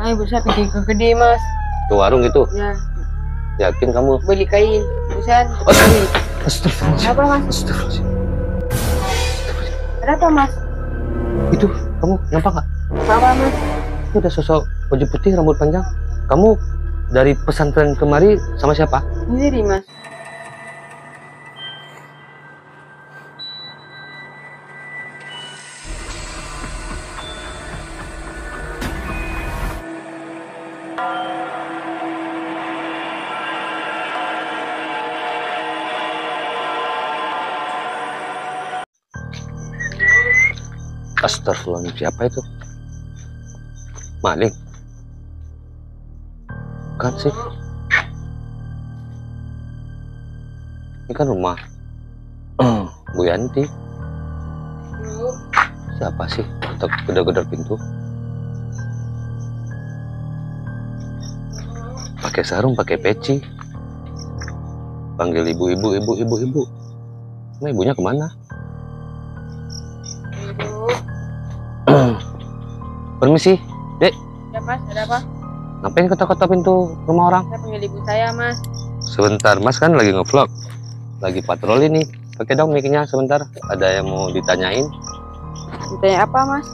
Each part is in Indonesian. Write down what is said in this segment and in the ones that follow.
Ibu saya pergi ke gede mas. Ke warung itu? Ya. Yakin kamu? Beli kain. Busan. Astagfirullahaladzim. Apa mas? Astagfirullahaladzim. Ada apa mas? Itu kamu nampak nggak? Apa mas? Itu udah sosok baju putih rambut panjang. Kamu dari pesantren kemari sama siapa? Sendiri mas. Astagfirullahaladzim, siapa itu? Maling? Kan sih? Ini kan rumah Bu Yanti. Siapa sih? Gedor-gedor pintu. Pakai sarung, pakai peci. Panggil ibu. Nah, ibunya kemana? Permisi, Dek. Ya mas, ada apa? Ngapain ketok-ketok pintu rumah orang? Saya panggil ibu saya mas. Sebentar, Mas kan lagi ngevlog, lagi patroli nih. Pakai dong mic-nya sebentar. Ada yang mau ditanyain. Ditanya apa mas?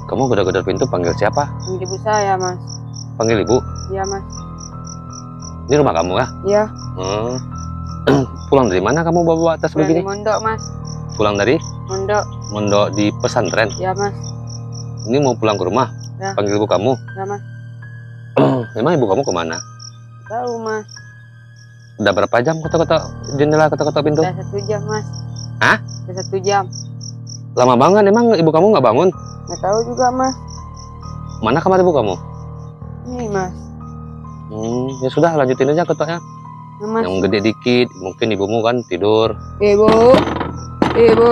Kamu gedor-gedor pintu panggil siapa? Panggil ibu saya mas. Panggil ibu. Iya mas. Ini rumah kamu ya? Iya. Pulang dari mana kamu bawa tas Pulang begini? di mondok mas. Pulang dari Mondok. mondok di pesantren. Iya mas. Ini mau pulang ke rumah. Ya. Panggil ibu kamu. Ya mas. Memang ibu kamu kemana? Tahu mas. Udah berapa jam ketok-ketok jendela, ketok-ketok pintu? Udah 1 jam mas. Hah? Udah 1 jam. Lama banget. Emang ibu kamu nggak bangun? Nggak tahu juga mas. Mana kamar ibu kamu? Ini mas. Ya sudah, lanjutin aja ketoknya. Ya, mas. Yang gede dikit, mungkin ibumu kan tidur. Ibu. Ibu.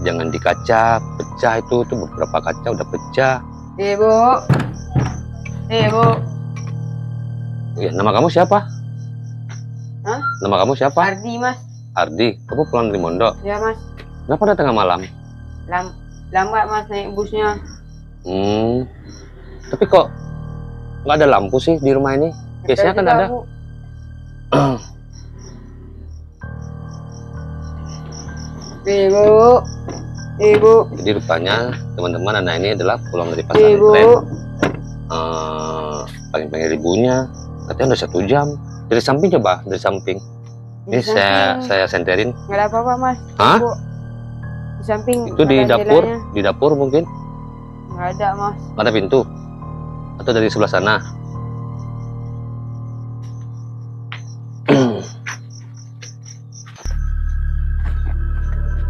Jangan di kaca, pecah itu tuh beberapa kaca udah pecah. Ibu. Ibu. Ya, nama kamu siapa? Hah? Nama kamu siapa? Ardi mas. Ardi. Kamu pulang dari mondok. Ya mas. Kenapa udah tengah malam? Lambat mas naik busnya. Tapi kok nggak ada lampu sih di rumah ini? Biasanya kan ada. Ibu. Ibu. Jadi rupanya teman-teman anak ini adalah pulang dari Ibu. pesantren. Panggil ibunya. Katanya udah 1 jam. Dari samping coba, dari samping. Ini saya senterin. Nggak ada apa-apa mas. Hah? Ibu. Di samping. Itu di ada dapur, jendelanya. di dapur mungkin. Nggak ada mas. Nggak ada pintu. Atau dari sebelah sana.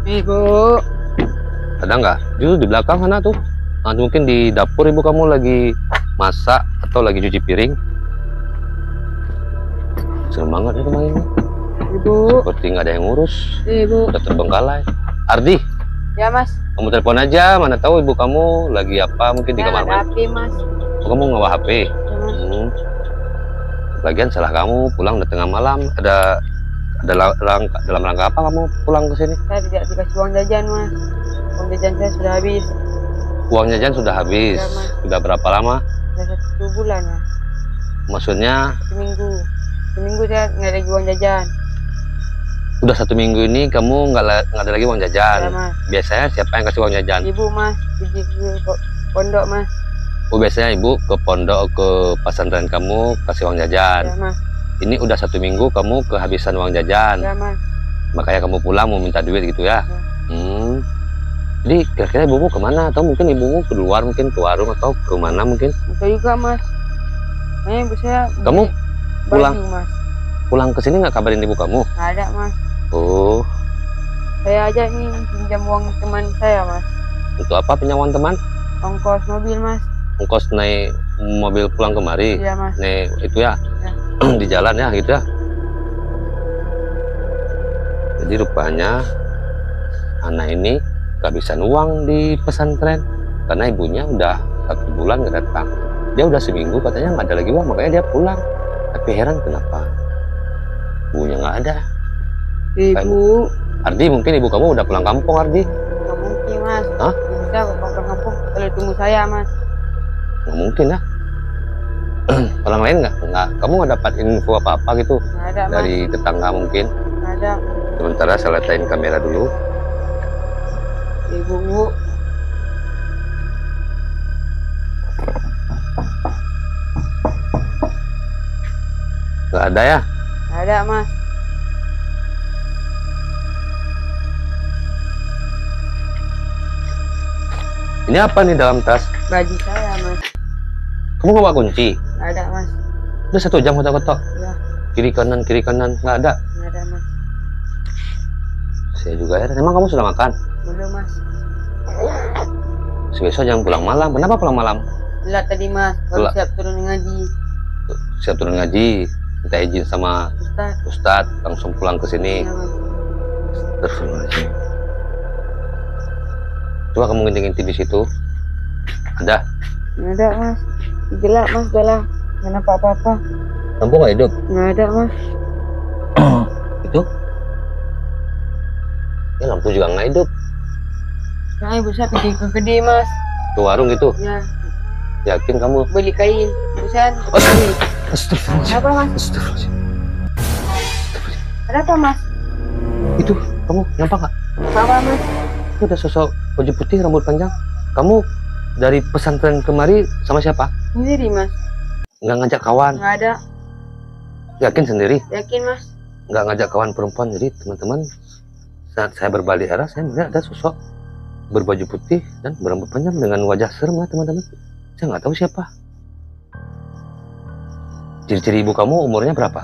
Ibu. Ada nggak? Itu di belakang sana tuh. Nah, mungkin di dapur ibu kamu lagi masak atau lagi cuci piring. Serem banget ya rumah ini. Ibu. Seperti nggak ada yang ngurus. Ibu. Udah terbengkalai. Ardi, Ya mas. kamu telepon aja. Mana tahu ibu kamu lagi apa? Mungkin di Ya, kamar ada mandi. HP mas. Oh, kamu nggak bawa HP. Ya, mas. Lagian salah kamu pulang udah tengah malam. Dalam rangka apa kamu pulang ke sini? Saya tidak dikasih uang jajan mas. Uang jajan saya sudah habis. Uang jajan sudah habis. Ya, Mas. Sudah berapa lama? Sudah 1 bulan mas. Maksudnya 1 minggu. 1 minggu saya nggak ada uang jajan. udah 1 minggu ini kamu nggak ada lagi uang jajan. Ya mas. Biasanya siapa yang kasih uang jajan? Ibu mas. Pergi ke pondok mas. Oh, biasanya ibu ke pondok, ke pesantren kamu kasih uang jajan. Ya mas. Ini udah 1 minggu kamu kehabisan uang jajan. Ya mas. Makanya kamu pulang mau minta duit gitu ya. Ya. Jadi kira-kira ibumu kemana? Atau mungkin ibumu keluar, mungkin ke warung atau kemana mungkin? Itu juga mas. Kayaknya ibu saya Kamu beli pulang? baju, mas. Pulang ke sini nggak kabarin ibu kamu? Nggak ada mas. Oh, Saya aja nih pinjam uang teman saya mas. untuk apa pinjaman teman? Ongkos mobil mas. Ongkos naik mobil pulang kemari? Iya mas. Nih itu ya, Ya. di jalan ya gitu ya. Jadi rupanya anak ini kehabisan uang di pesantren karena ibunya udah 1 bulan nggak datang. Dia udah seminggu katanya nggak ada lagi uang, makanya dia pulang. Tapi heran kenapa ibunya nggak ada. Ibu. Ardi, mungkin ibu kamu udah pulang kampung, Ardi. Nggak mungkin mas. Hah? Ibu saya ke kampung kalau tunggu saya mas. Nggak mungkin ya. Orang lain nggak, kamu nggak dapat info apa-apa gitu Nggak ada, Mas. dari tetangga mungkin? Nggak ada. Sementara saya letain kamera dulu. Ibu, Bu. Nggak ada ya? Nggak ada, Mas. Ini apa nih dalam tas? Baju saya, Mas. Kamu nggak bawa kunci? Nggak ada, Mas. Udah 1 jam kotak-kotak. Ya, Kiri kanan nggak ada. nggak ada, Mas. Saya juga heran. Emang kamu sudah makan? Belum, Mas. Besok jangan pulang malam. Kenapa pulang malam? Telat tadi, Mas. Baru Telat. siap turun ngaji. Siap turun ngaji, minta izin sama Ustaz. Ustadz, langsung pulang ke sini. Ya, Mas. Astagfirullahaladzim. Coba kamu ngintip-ngintip di situ. Ada? Nggak ada, Mas. Gelap, Mas. Gelap. Nggak nampak apa-apa. Lampu nggak hidup? Nggak ada, Mas. Itu? Ya lampu juga nggak hidup. Nah, ibu saya pergi ke gede, Mas. Ke warung gitu. Ya, Yakin kamu? beli kain. Busan. Astagfirullahaladzim. Apa, Mas? Astagfirullahaladzim. Ada apa, Mas? Itu kamu nyampak nggak? Apa, Mas? Itu ada sosok baju putih rambut panjang. Kamu dari pesantren kemari sama siapa? Sendiri, Mas. Nggak ngajak kawan? Nggak ada. Yakin sendiri? Yakin, Mas? Nggak ngajak kawan perempuan. Jadi teman-teman, saat saya berbalik arah, saya melihat ada sosok berbaju putih dan berambut panjang dengan wajah serem ya teman-teman. Saya nggak tahu siapa. Ciri-ciri ibu kamu umurnya berapa?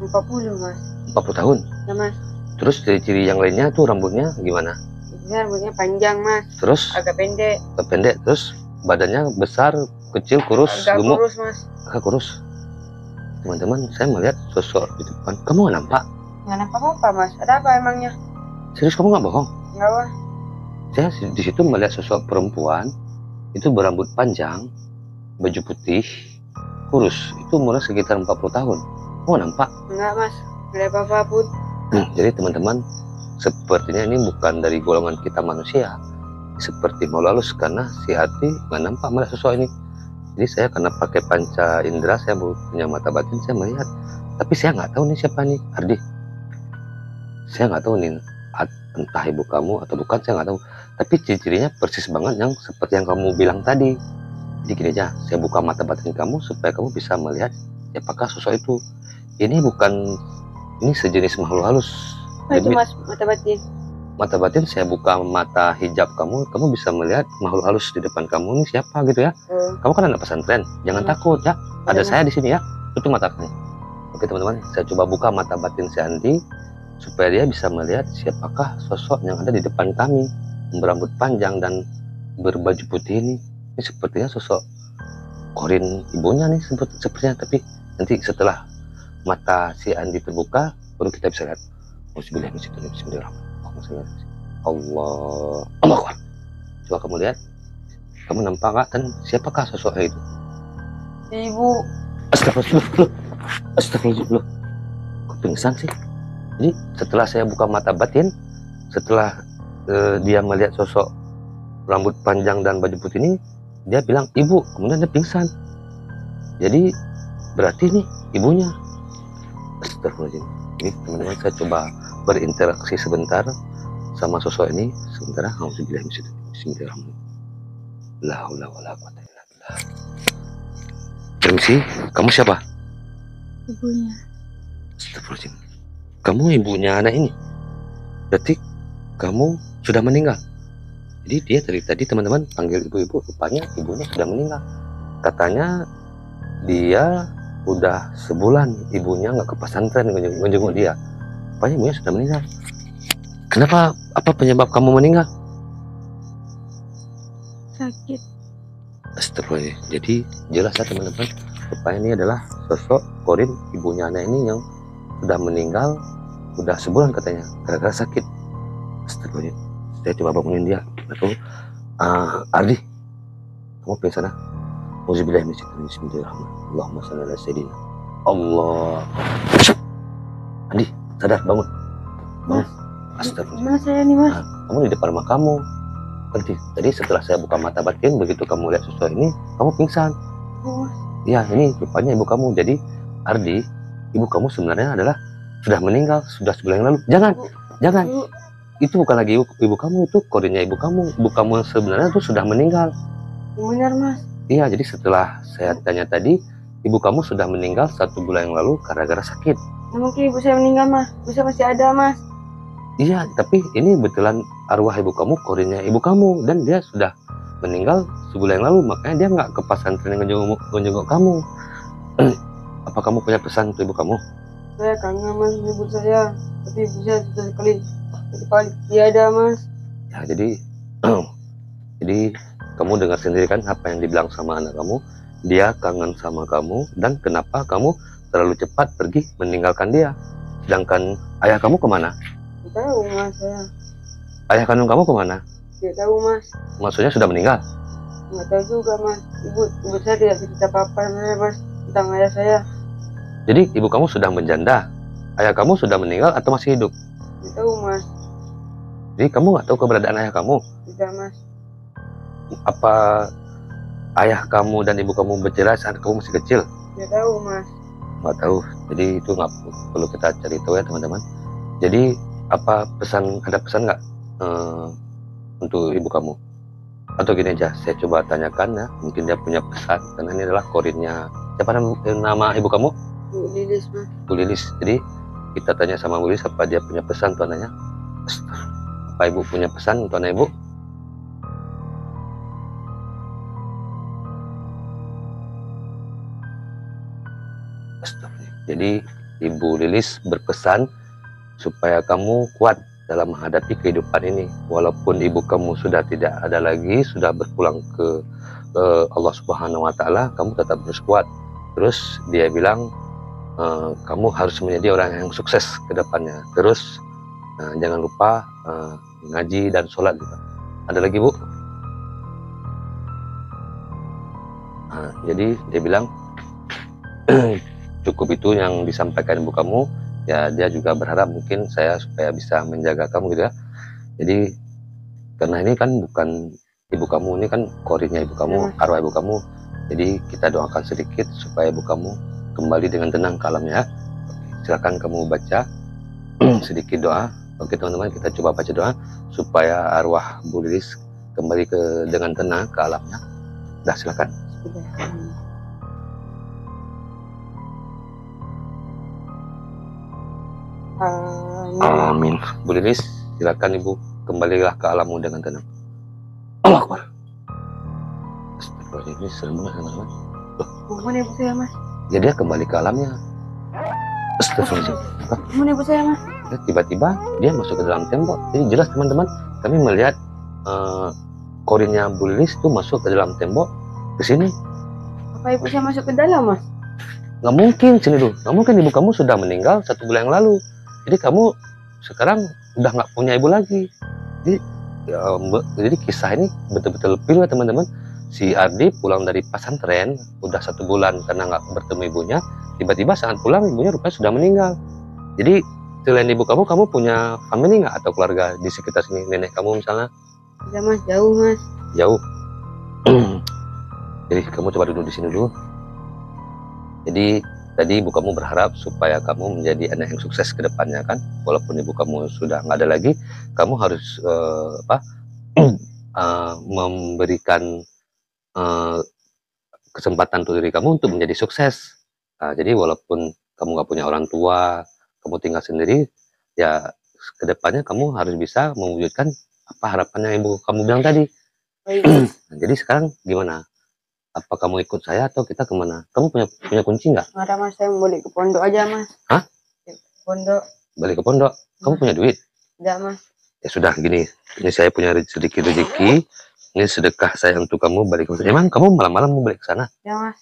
40, Mas. 40 tahun. Ya, Mas. Terus ciri-ciri yang lainnya tuh rambutnya gimana? Ibu saya rambutnya panjang, Mas. Terus Agak pendek. pendek. Terus badannya besar, kecil, kurus, Agak gemuk, kurus, Mas. agak kurus. Teman-teman, saya melihat sosok di depan. Kamu nggak nampak? Nggak nampak apa-apa, Mas. Ada apa emangnya? Serius kamu nggak bohong? Nggak, Mas. Saya di situ melihat sosok perempuan itu berambut panjang, baju putih, kurus. Itu umurnya sekitar 40 tahun. Oh, nampak? Nggak, Mas. Nggak ada apa-apa pun. Jadi teman-teman, sepertinya ini bukan dari golongan kita manusia. Seperti mau halus karena si hati nggak nampak melihat sosok ini. Jadi saya karena pakai panca indera, saya punya mata batin, saya melihat. Tapi saya nggak tahu nih siapa nih, Ardi. Saya nggak tahu nih, entah ibu kamu atau bukan, saya nggak tahu. Tapi ciri-cirinya persis banget yang seperti yang kamu bilang tadi. Jadi gini aja, saya buka mata batin kamu supaya kamu bisa melihat siapakah sosok itu. Ini bukan, ini sejenis makhluk halus. Apa itu, Jadi, Mas? Mata batin. mata batin saya buka mata hijab kamu bisa melihat makhluk halus di depan kamu ini siapa gitu ya. Oh. Kamu kan anak pesantren, jangan takut ya. Ada saya di sini ya. Tutup mata kamu. Oke teman-teman, saya coba buka mata batin si Andi supaya dia bisa melihat siapakah sosok yang ada di depan kami, yang berambut panjang dan berbaju putih ini. Ini sepertinya sosok Korin ibunya nih sepertinya, tapi nanti setelah mata si Andi terbuka baru kita bisa lihat. Bismillahirrahmanirrahim. Allah Akbar. Coba kamu lihat, kamu nampak nggak dan siapakah sosoknya itu? Ibu. Astagfirullah, astagfirullah. Kok pingsan sih? Jadi setelah saya buka mata batin, setelah dia melihat sosok rambut panjang dan baju putih ini, dia bilang ibu, kemudian dia pingsan. Jadi berarti nih ibunya. Astagfirullahaladzim. Ini teman-teman, saya coba berinteraksi sebentar sama sosok ini. Sementara Bismillahirrahmanirrahim. La haula wala quwwata illa billah. Permisi, kamu siapa? Ibunya. Astagfirullahaladzim. Kamu ibunya anak ini? Berarti kamu sudah meninggal. Jadi dia dari tadi teman-teman panggil ibu-ibu, rupanya ibunya sudah meninggal. Katanya dia udah sebulan ibunya nggak ke pesantren ngejenguk dia. Rupanya ibunya sudah meninggal. Kenapa? Apa penyebab kamu meninggal? Sakit. Astagfirullahaladzim. Jadi jelas ya teman-teman, rupanya ini adalah sosok Korin, ibunya anak ini yang sudah meninggal, udah sebulan katanya, gara-gara sakit. Astagfirullahaladzim. Saya coba bangunin dia. Atau Ardi, kamu pingsan ah? Bismillahirrahmanirrahim. Allahumma shalli ala sayyidina. Allah. Ardi, sadar, bangun. Bangun. Astagfirullah. Mana saya nih, Mas? Kamu di depan rumah kamu. Tadi setelah saya buka mata batin, begitu kamu lihat sosok ini, kamu pingsan. Oh, Mas. Ya ini rupanya ibu kamu. Jadi Ardi, ibu kamu sebenarnya adalah sudah meninggal sudah sebulan yang lalu. Jangan. Bu, Itu bukan lagi ibu kamu, itu korinnya ibu kamu. Ibu kamu sebenarnya tuh sudah meninggal. benar mas. Iya, jadi setelah saya tanya tadi, ibu kamu sudah meninggal 1 bulan yang lalu gara-gara sakit. Nah, mungkin ibu saya meninggal mas, ibu saya masih ada mas. Iya, tapi ini betulan arwah ibu kamu, korinnya ibu kamu, dan dia sudah meninggal sebulan yang lalu, makanya dia nggak ke pesantren menjenguk kamu. Apa kamu punya pesan untuk ibu kamu? Saya kangen mas ibu saya, tapi ibu saya sudah sekali tiada mas. Ya, jadi jadi kamu dengar sendiri kan apa yang dibilang sama anak kamu. Dia kangen sama kamu, dan kenapa kamu terlalu cepat pergi meninggalkan dia. Sedangkan ayah kamu kemana? Tidak tahu mas saya. Ayah kandung kamu kemana? Tidak tahu mas. Maksudnya sudah meninggal? Nggak tahu juga mas. Ibu saya tidak cerita apa-apa mas tentang ayah saya. Jadi ibu kamu sudah menjanda. Ayah kamu sudah meninggal atau masih hidup? Tidak tahu mas. Jadi kamu nggak tahu keberadaan ayah kamu? Tidak mas. Apa ayah kamu dan ibu kamu bercerai saat kamu masih kecil? Tidak tahu mas. Nggak tahu. Jadi itu nggak perlu kita cari tahu ya teman-teman. Jadi apa ada pesan nggak untuk ibu kamu? Atau gini aja, saya coba tanyakan ya, mungkin dia punya pesan, karena ini adalah korinnya. Siapa nama ibu kamu? Bu Lilis mas. Bu Lilis. Jadi kita tanya sama Bu Lilis apa dia punya pesan untuk anaknya. Apa ibu punya pesan untuk anak ibu? Jadi Ibu Lilis berpesan supaya kamu kuat dalam menghadapi kehidupan ini. Walaupun ibu kamu sudah tidak ada lagi, sudah berpulang ke Allah Subhanahu wa Ta'ala, kamu tetap harus kuat. Terus dia bilang kamu harus menjadi orang yang sukses ke depannya. Terus jangan lupa ngaji dan sholat juga. Ada lagi Bu? Jadi dia bilang cukup itu yang disampaikan ibu kamu. Ya dia juga berharap mungkin saya supaya bisa menjaga kamu gitu ya. Jadi karena ini kan bukan ibu kamu, ini kan korinnya ibu kamu, arwah ibu kamu. Jadi kita doakan sedikit supaya ibu kamu kembali dengan tenang ke alamnya. Silakan kamu baca sedikit doa. Oke teman-teman, kita coba baca doa supaya arwah Bu Lilis kembali dengan tenang ke alamnya. Dah silakan. Amin. Bu Lilis, silakan ibu kembalilah ke alammu dengan tenang. Allah Akbar. Astagfirullah, ini serem banget teman-teman. Mana ibu saya mas? Ya dia kembali ke alamnya. Astagfirullah. Mana ibu saya mas? Tiba-tiba dia masuk ke dalam tembok. Jadi jelas teman-teman, kami melihat korinnya Bu Lilis itu masuk ke dalam tembok ke sini. Apa ibu saya masuk ke dalam mas? Nggak mungkin sini dulu. Nggak mungkin, ibu kamu sudah meninggal 1 bulan yang lalu. Jadi kamu sekarang udah nggak punya ibu lagi. Jadi kisah ini betul-betul pilu ya teman-teman. Si Ardi pulang dari pesantren udah 1 bulan karena nggak bertemu ibunya. Tiba-tiba saat pulang ibunya rupanya sudah meninggal. Jadi selain ibu kamu punya family nggak atau keluarga di sekitar sini? Nenek kamu misalnya? Tidak mas, jauh mas. Jauh. Jadi kamu coba duduk di sini dulu. Jadi tadi ibu kamu berharap supaya kamu menjadi anak yang sukses ke depannya kan. Walaupun ibu kamu sudah nggak ada lagi, kamu harus memberikan kesempatan untuk diri kamu untuk menjadi sukses. Jadi walaupun kamu nggak punya orang tua, kamu tinggal sendiri, ya kedepannya kamu harus bisa mewujudkan apa harapan yang ibu kamu bilang tadi. Jadi sekarang gimana? Apa kamu ikut saya atau kita kemana? Kamu punya kunci nggak? Ada mas, saya mau balik ke pondok aja mas. Hah? Pondok. Balik ke pondok? Kamu punya duit? Tidak mas. Ya sudah gini, ini saya punya sedikit rezeki. Ini sedekah saya untuk kamu balik ke sana. Emang kamu malam-malam mau balik ke sana? Ya mas.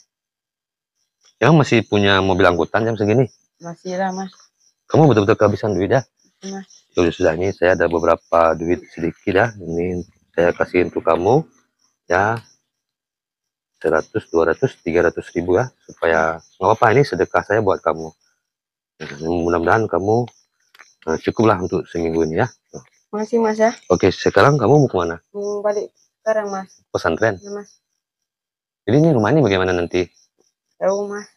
Emang masih punya mobil angkutan jam segini? Masih lah mas. Kamu betul-betul kehabisan duit ya? Mas. Sudah ini saya ada beberapa duit sedikit ya. Ini saya kasih untuk kamu ya. 100, 200, 300 ribu ya, supaya nggak apa-apa, ini sedekah saya buat kamu. Mudah-mudahan kamu cukuplah untuk seminggu ini ya. Makasih mas ya. Oke, sekarang kamu mau kemana? Balik sekarang mas. Pesantren? Ya mas. Jadi ini rumah ini bagaimana nanti? Tahu mas.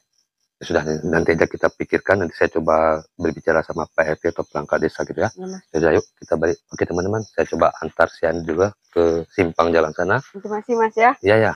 Ya sudah, nanti aja kita pikirkan, nanti saya coba berbicara sama Pak RT atau perangkat desa gitu ya. Ya mas. Jadi yuk kita balik. Oke teman-teman, saya coba antar si Andi juga ke simpang jalan sana. Terima kasih mas ya. Iya ya.